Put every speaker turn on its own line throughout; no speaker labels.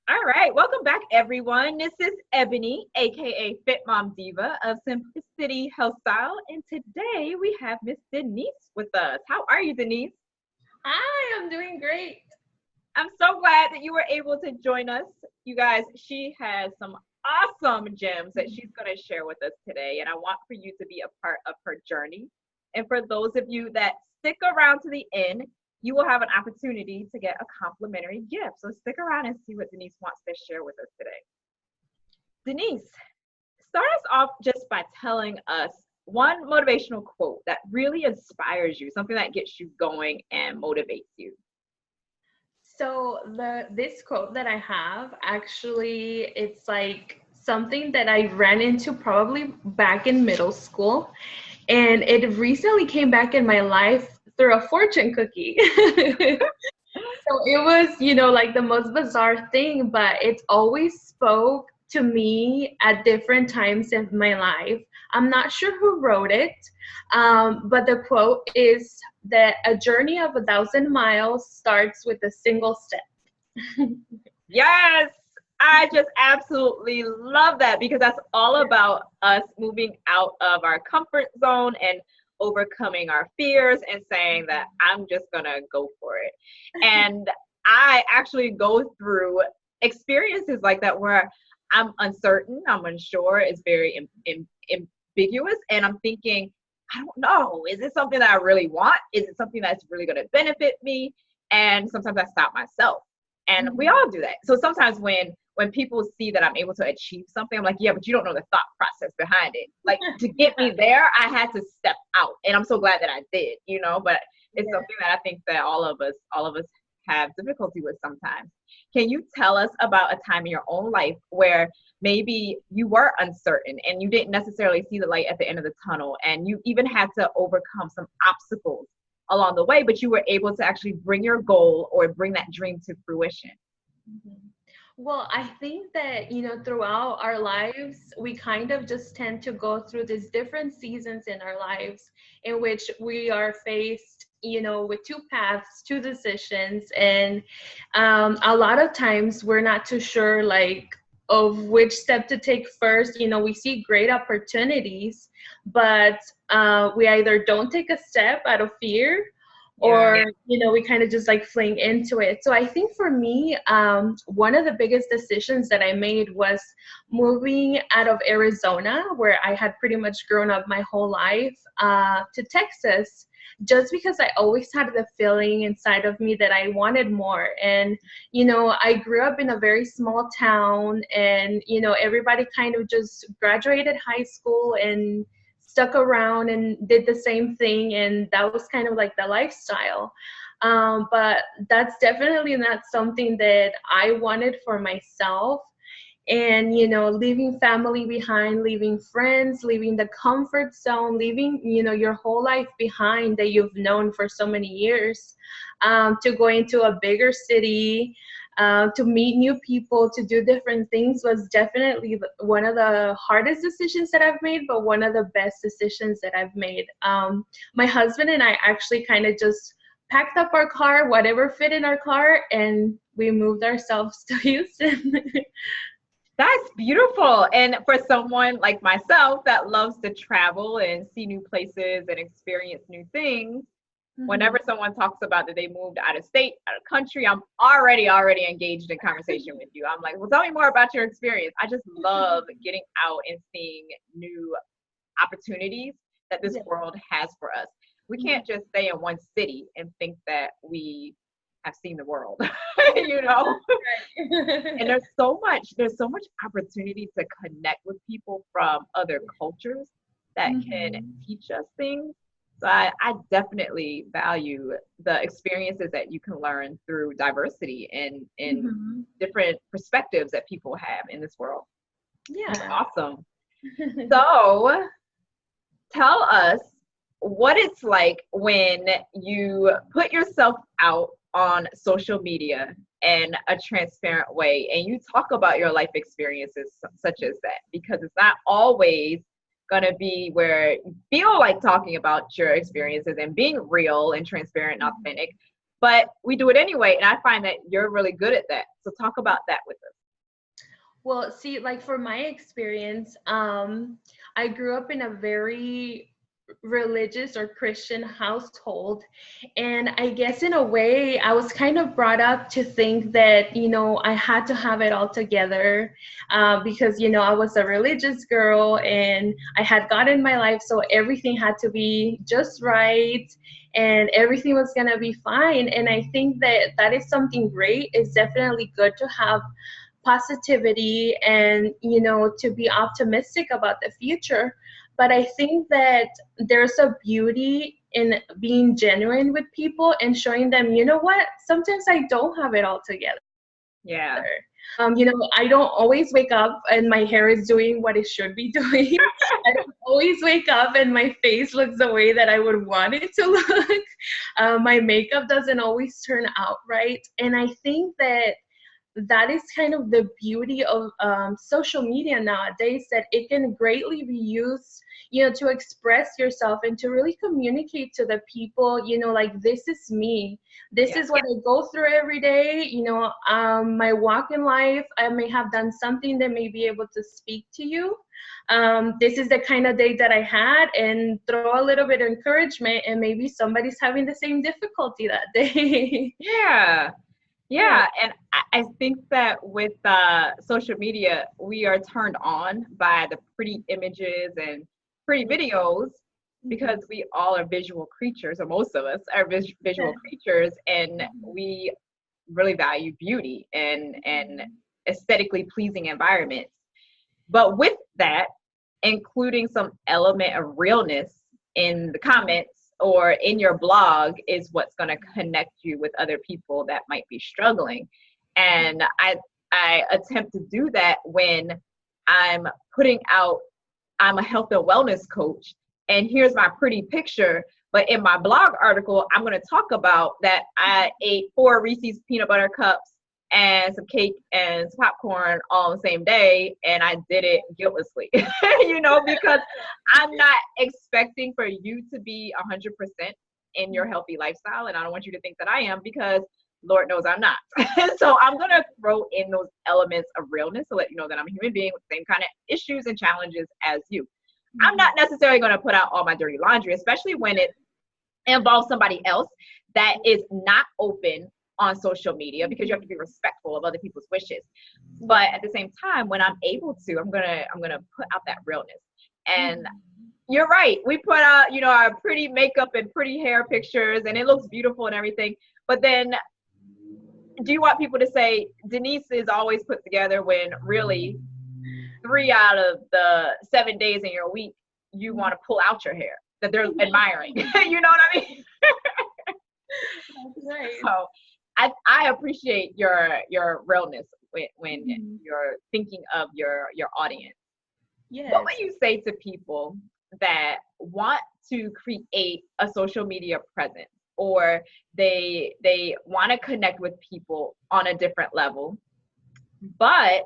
All right, welcome back, everyone. This is Ebonie, a.k.a. Fit Mom Diva of Simplicity Health Style, and today we have Miss Denisse with us. How are you, Denisse?
Hi, I'm doing great.
I'm so glad that you were able to join us. You guys, she has some awesome gems that she's going to share with us today, and I want for you to be a part of her journey. And for those of you that stick around to the end, you will have an opportunity to get a complimentary gift. So stick around and see what Denisse wants to share with us today. Denisse, start us off just by telling us one motivational quote that really inspires you, something that gets you going and motivates you.
So this quote that I have, actually, it's like something that I ran into probably back in middle school, and it recently came back in my life through a fortune cookie. So it was, like the most bizarre thing, but it always spoke to me at different times in my life. I'm not sure who wrote it, but the quote is that a journey of 1,000 miles starts with a single step.
Yes, I just absolutely love that because that's all about us moving out of our comfort zone and overcoming our fears and saying that I'm just gonna go for it. And I actually go through experiences like that where I'm uncertain, I'm unsure, it's very ambiguous, and I'm thinking, I don't know, is it something that I really want? Is it something that's really gonna benefit me? And sometimes I stop myself. And we all do that. So sometimes when people see that I'm able to achieve something, I'm like, yeah, but you don't know the thought process behind it. Like to get me there, I had to step out. And I'm so glad that I did, but it's something that I think that all of us have difficulty with sometimes. Can you tell us about a time in your own life where maybe you were uncertain and you didn't necessarily see the light at the end of the tunnel and you even had to overcome some obstacles along the way, but you were able to actually bring your goal or bring that dream to fruition?
Mhm. Well, I think that, throughout our lives, we kind of just tend to go through these different seasons in our lives in which we are faced, with two paths, two decisions. And a lot of times we're not too sure, like, of which step to take first. We see great opportunities, but we either don't take a step out of fear, or we kind of just like fling into it. So I think for me, one of the biggest decisions that I made was moving out of Arizona, where I had pretty much grown up my whole life, to Texas, just because I always had the feeling inside of me that I wanted more. And I grew up in a very small town, and everybody kind of just graduated high school and stuck around and did the same thing, and that was kind of like the lifestyle. But that's definitely not something that I wanted for myself. And leaving family behind, leaving friends, leaving the comfort zone, leaving your whole life behind that you've known for so many years, to go into a bigger city, to meet new people, to do different things, was definitely one of the hardest decisions that I've made, but one of the best decisions that I've made. My husband and I actually kind of just packed up our car, whatever fit in our car, and we moved ourselves to Houston.
That's beautiful. And for someone like myself that loves to travel and see new places and experience new things, whenever someone talks about that they moved out of state, out of country, I'm already engaged in conversation with you. I'm like, well, tell me more about your experience. I just love getting out and seeing new opportunities that this world has for us. We can't just stay in one city and think that we have seen the world, you know? And there's so much opportunity to connect with people from other cultures that can teach us things. So I definitely value the experiences that you can learn through diversity and in different perspectives that people have in this world. That's
Yeah.
awesome. So tell us what it's like when you put yourself out on social media in a transparent way and you talk about your life experiences such as that, because it's not always going to be where you feel like talking about your experiences and being real and transparent and authentic, but we do it anyway, and I find that you're really good at that. So talk about that with us.
Well, see, like for my experience, I grew up in a very religious or Christian household. And I guess in a way, I was kind of brought up to think that, I had to have it all together because, I was a religious girl and I had God in my life. So everything had to be just right and everything was going to be fine. And I think that that is something great. It's definitely good to have positivity and to be optimistic about the future, but I think that there's a beauty in being genuine with people and showing them, what, sometimes I don't have it all together.
Yeah.
I don't always wake up and my hair is doing what it should be doing. I don't always wake up and my face looks the way that I would want it to look. My makeup doesn't always turn out right, and I think that is kind of the beauty of social media nowadays, that it can greatly be used, to express yourself and to really communicate to the people, like, this is me. This is what I go through every day. My walk in life, I may have done something that may be able to speak to you. This is the kind of day that I had, and throw a little bit of encouragement, and maybe somebody's having the same difficulty that day.
Yeah, and I think that with social media, we are turned on by the pretty images and pretty videos because we all are visual creatures, or most of us are visual creatures, and we really value beauty and aesthetically pleasing environments. But with that, including some element of realness in the comments or in your blog is what's going to connect you with other people that might be struggling. And I attempt to do that when I'm putting out, I'm a health and wellness coach, and here's my pretty picture. But in my blog article, I'm going to talk about that I ate 4 Reese's peanut butter cups and some cake and some popcorn all the same day, and I did it guiltlessly, because I'm not expecting for you to be 100% in your healthy lifestyle, and I don't want you to think that I am, because Lord knows I'm not. So I'm going to throw in those elements of realness to let you know that I'm a human being with the same kind of issues and challenges as you. I'm not necessarily going to put out all my dirty laundry, especially when it involves somebody else that is not open on social media, because you have to be respectful of other people's wishes. But at the same time, when I'm able to, I'm gonna put out that realness. And you're right, we put out, our pretty makeup and pretty hair pictures, and it looks beautiful and everything. But then, do you want people to say Denisse is always put together, when really 3 out of the 7 days in your week you want to pull out your hair that they're admiring? You know what I mean?
That's right.
So I appreciate your realness when you're thinking of your audience.
Yes.
What would you say to people that want to create a social media presence, or they want to connect with people on a different level, but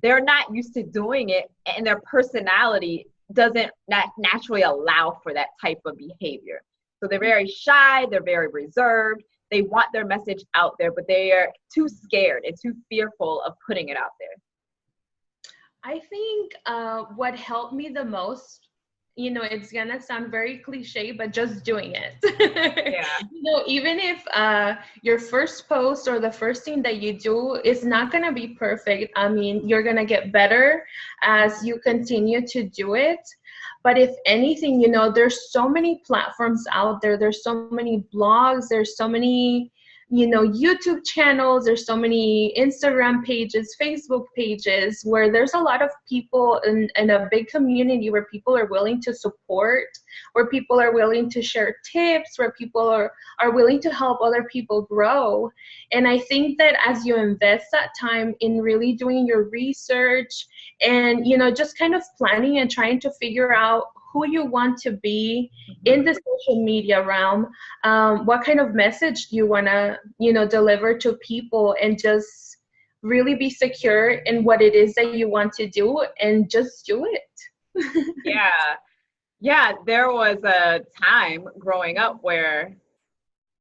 they're not used to doing it, and their personality doesn't naturally allow for that type of behavior? So they're very shy, they're very reserved, they want their message out there, but they are too scared and too fearful of putting it out there.
I think what helped me the most, it's gonna sound very cliche, but just doing it.
Yeah.
Even if your first post or the first thing that you do is not gonna be perfect, I mean, you're gonna get better as you continue to do it. But if anything, there's so many platforms out there. There's so many blogs. There's so many, YouTube channels. There's so many Instagram pages, Facebook pages, where there's a lot of people in a big community where people are willing to support, where people are willing to share tips, where people are willing to help other people grow. And I think that as you invest that time in really doing your research and, just kind of planning and trying to figure out who you want to be in the social media realm, what kind of message do you want to, deliver to people, and just really be secure in what it is that you want to do, and just do it.
Yeah, there was a time growing up where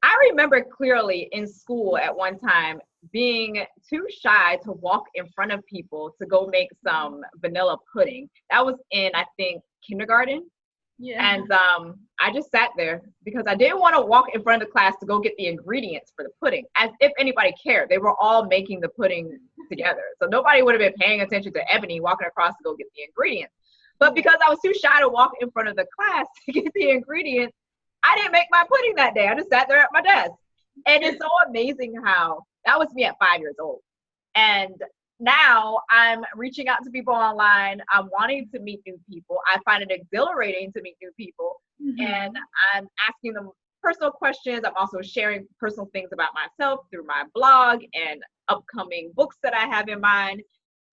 I remember clearly in school at one time, being too shy to walk in front of people to go make some vanilla pudding. That was in, I think, kindergarten.
Yeah.
And I just sat there because I didn't want to walk in front of the class to go get the ingredients for the pudding, as if anybody cared. They were all making the pudding together. So nobody would have been paying attention to Ebonie walking across to go get the ingredients. But because I was too shy to walk in front of the class to get the ingredients, I didn't make my pudding that day. I just sat there at my desk. And it's so amazing how that was me at 5 years old. And now I'm reaching out to people online. I'm wanting to meet new people. I find it exhilarating to meet new people. And I'm asking them personal questions. I'm also sharing personal things about myself through my blog and upcoming books that I have in mind.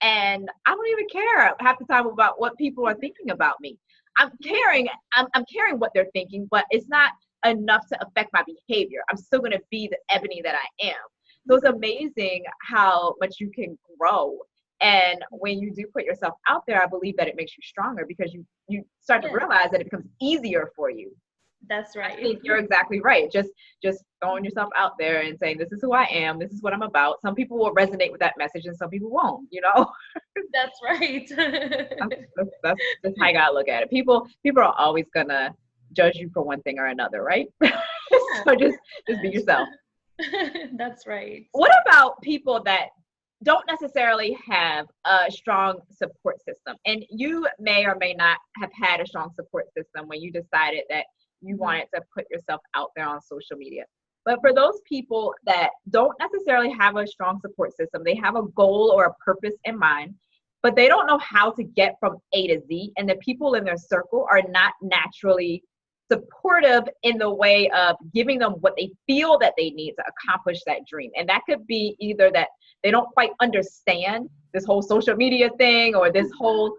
And I don't even care half the time about what people are thinking about me. I'm caring what they're thinking, but it's not enough to affect my behavior. I'm still going to be the Ebonie that I am. So it's amazing how much you can grow. And when you do put yourself out there, I believe that it makes you stronger because you start to realize that it becomes easier for you.
That's right.
I think you're exactly right. Just throwing yourself out there and saying, this is who I am. This is what I'm about. Some people will resonate with that message and some people won't, you know?
That's right.
that's how you gotta look at it. People are always gonna judge you for one thing or another, right? So just be yourself.
That's right.
What about people that don't necessarily have a strong support system? And you may or may not have had a strong support system when you decided that you wanted to put yourself out there on social media. But for those people that don't necessarily have a strong support system, they have a goal or a purpose in mind, but they don't know how to get from A to Z, and the people in their circle are not naturally supportive in the way of giving them what they feel that they need to accomplish that dream. And that could be either that they don't quite understand this whole social media thing, or this whole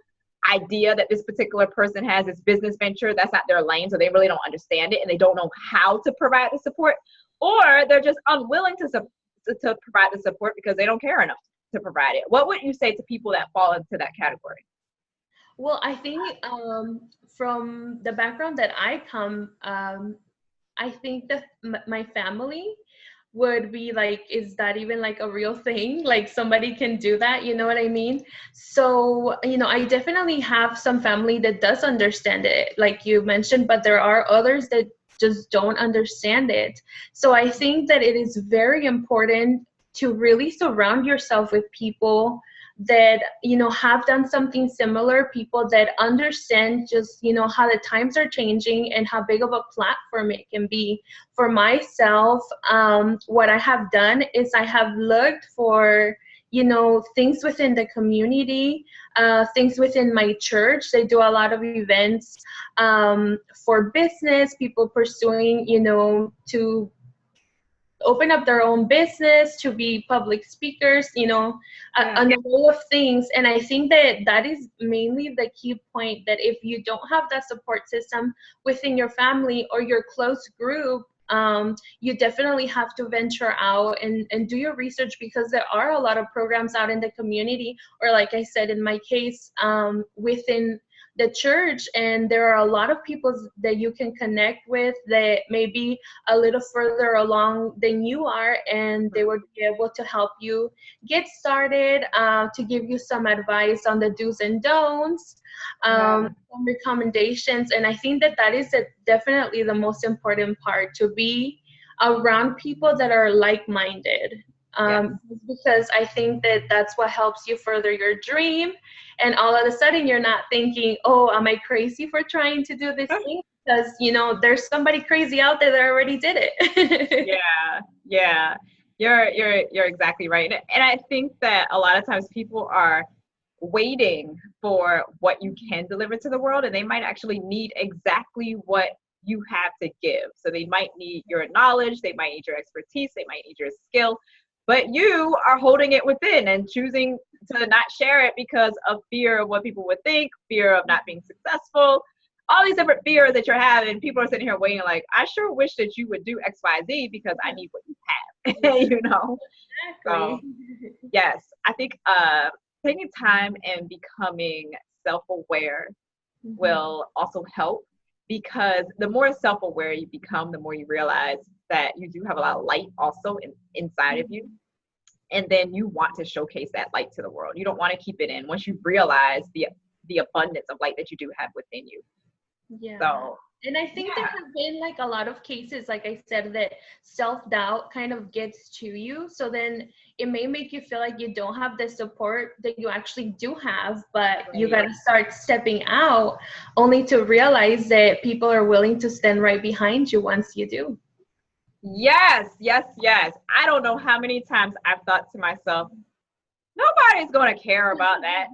idea that this particular person has, this business venture, that's not their lane, so they really don't understand it and they don't know how to provide the support, or they're just unwilling to provide the support because they don't care enough to provide it. What would you say to people that fall into that category?
Well, I think from the background that I come, I think that my family would be like, is that even like a real thing? Like somebody can do that, you know what I mean? So, I definitely have some family that does understand it, like you mentioned, but there are others that just don't understand it. So I think that it is very important to really surround yourself with people that have done something similar, people that understand just how the times are changing and how big of a platform it can be. For myself, what I have done is I have looked for things within the community, things within my church. They do a lot of events for business, people pursuing to open up their own business, to be public speakers, a number of things. And I think that is mainly the key point, that if you don't have that support system within your family or your close group, you definitely have to venture out and do your research, because there are a lot of programs out in the community, or like I said, in my case, within the church, and there are a lot of people that you can connect with that may be a little further along than you are, and they would be able to help you get started, to give you some advice on the do's and don'ts, some recommendations. And I think that is definitely the most important part, to be around people that are like-minded. Because I think that's what helps you further your dream. And all of a sudden you're not thinking, oh, am I crazy for trying to do this thing? Because there's somebody crazy out there that already did it.
Yeah, you're exactly right. And I think that a lot of times people are waiting for what you can deliver to the world, and they might actually need exactly what you have to give. So they might need your knowledge, they might need your expertise, they might need your skill, but you are holding it within and choosing to not share it because of fear of what people would think, fear of not being successful, all these different fears that you're having. People are sitting here waiting like, I sure wish that you would do X, Y, Z because I need what you have,
Exactly.
Yes, I think taking time and becoming self-aware will also help, because the more self-aware you become, the more you realize that you do have a lot of light also inside of you. And then you want to showcase that light to the world. You don't want to keep it in once you realize the abundance of light that you do have within you.
Yeah.
So,
and I think there have been like a lot of cases, like I said, that self-doubt kind of gets to you. So then it may make you feel like you don't have the support that you actually do have, but you got to start stepping out only to realize that people are willing to stand right behind you once you do.
Yes, yes, yes. I don't know how many times I've thought to myself, nobody's going to care about that.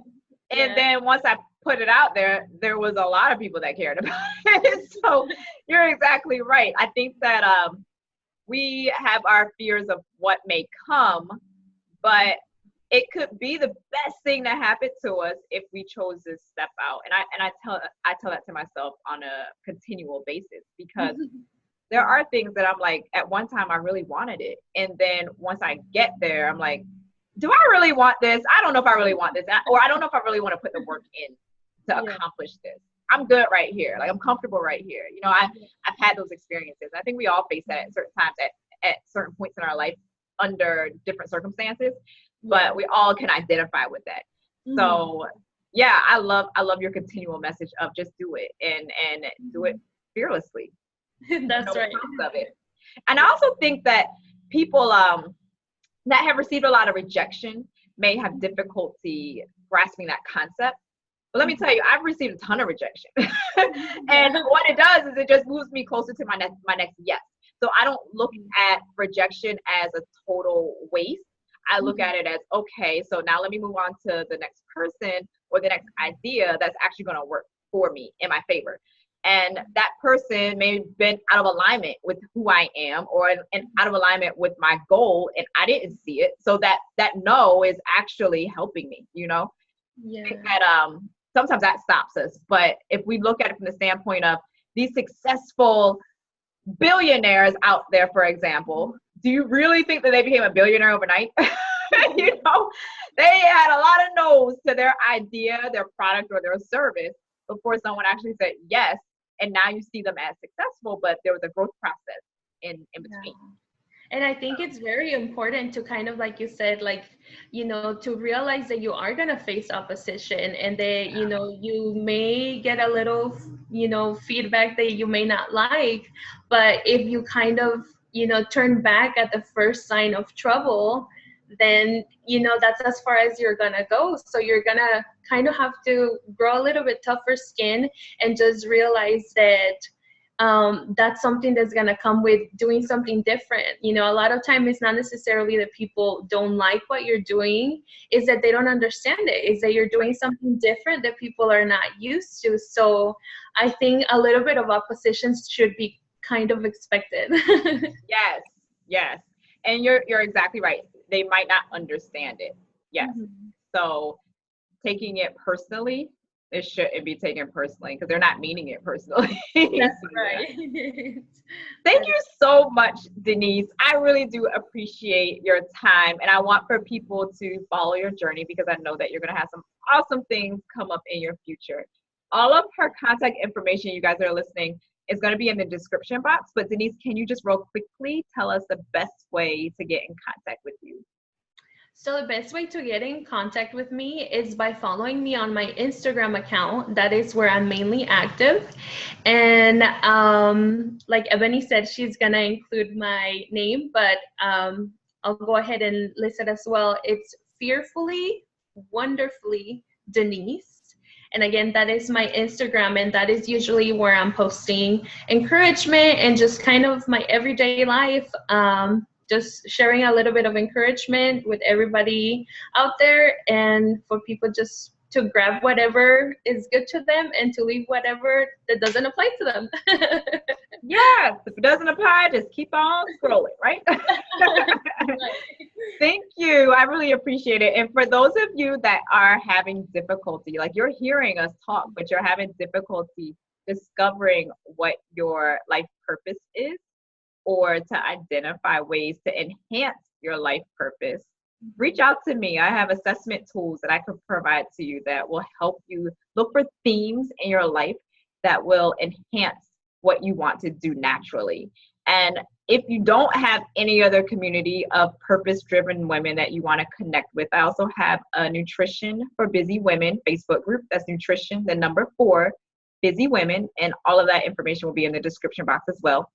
And then once I put it out there, there was a lot of people that cared about it. So you're exactly right. I think that we have our fears of what may come, but it could be the best thing that happened to us if we chose to step out. And I tell that to myself on a continual basis, because there are things that I'm like, at one time I really wanted it. And then once I get there, I'm like, do I really want this? I don't know if I really want this. Or I don't know if I really want to put the work in to accomplish this. I'm good right here. Like, I'm comfortable right here. You know, I've had those experiences. I think we all face that at certain times, at certain points in our life under different circumstances, but we all can identify with that. So yeah, I love your continual message of just do it and do it fearlessly.
That's right.
Of it. And I also think that people that have received a lot of rejection may have difficulty grasping that concept. But let me tell you, I've received a ton of rejection. And what it does is it just moves me closer to my next yes. So I don't look at rejection as a total waste. I look at it as, okay, so now let me move on to the next person or the next idea that's actually going to work for me in my favor. And that person may have been out of alignment with who I am, or out of alignment with my goal, and I didn't see it. So that no is actually helping me, you know? I think that sometimes that stops us. But if we look at it from the standpoint of these successful billionaires out there, for example, do you really think that they became a billionaire overnight? You know, they had a lot of no's to their idea, their product, or their service before someone actually said yes. And now you see them as successful, but there was a growth process in between.
And I think it's very important to kind of, like you said, like, you know, to realize that you are going to face opposition, and that, you know, you may get a little, you know, feedback that you may not like. But if you kind of, you know, turn back at the first sign of trouble, then, you know, that's as far as you're going to go. So you're going to kind of have to grow a little bit tougher skin and just realize that that's something that's going to come with doing something different. You know, a lot of time it's not necessarily that people don't like what you're doing, is that they don't understand it, is that you're doing something different that people are not used to. So I think a little bit of opposition should be kind of expected.
Yes. And you're exactly right. They might not understand it. Yes. So taking it personally, it shouldn't be taken personally, because they're not meaning it personally.
That's right.
Thank you so much, Denisse. I really do appreciate your time, and I want for people to follow your journey, because I know that you're going to have some awesome things come up in your future. All of her contact information, you guys that are listening, is going to be in the description box. But Denisse, can you just real quickly tell us the best way to get in contact with you?
So the best way to get in contact with me is by following me on my Instagram account. That is where I'm mainly active. And like Ebonie said, she's going to include my name, but I'll go ahead and list it as well. It's Fearfully, Wonderfully Denisse. And again, that is my Instagram, and that is usually where I'm posting encouragement and just kind of my everyday life. Just sharing a little bit of encouragement with everybody out there, and for people just to grab whatever is good to them and to leave whatever that doesn't apply to them.
Yes, if it doesn't apply, just keep on scrolling, right? Thank you. I really appreciate it. And for those of you that are having difficulty, like you're hearing us talk, but you're having difficulty discovering what your life purpose is, or to identify ways to enhance your life purpose, reach out to me. I have assessment tools that I can provide to you that will help you look for themes in your life that will enhance what you want to do naturally. And If you don't have any other community of purpose-driven women that you want to connect with, I also have a Nutrition for Busy Women Facebook group. That's nutrition, the number 4, busy women, and all of that information will be in the description box as well.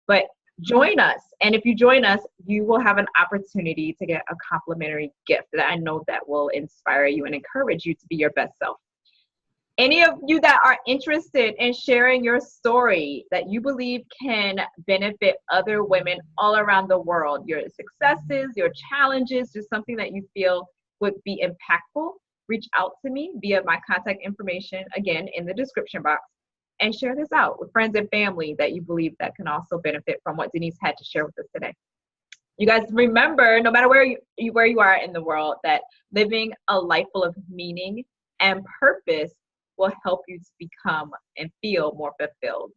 But join us, and if you join us, you will have an opportunity to get a complimentary gift that I know that will inspire you and encourage you to be your best self. Any of you that are interested in sharing your story that you believe can benefit other women all around the world, your successes, your challenges, just something that you feel would be impactful, reach out to me via my contact information, again, in the description box, and share this out with friends and family that you believe that can also benefit from what Denisse had to share with us today. You guys remember, no matter where you are in the world, that living a life full of meaning and purpose will help you to become and feel more fulfilled.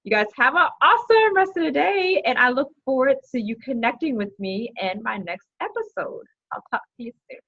You guys have an awesome rest of the day, and I look forward to you connecting with me in my next episode. I'll talk to you soon.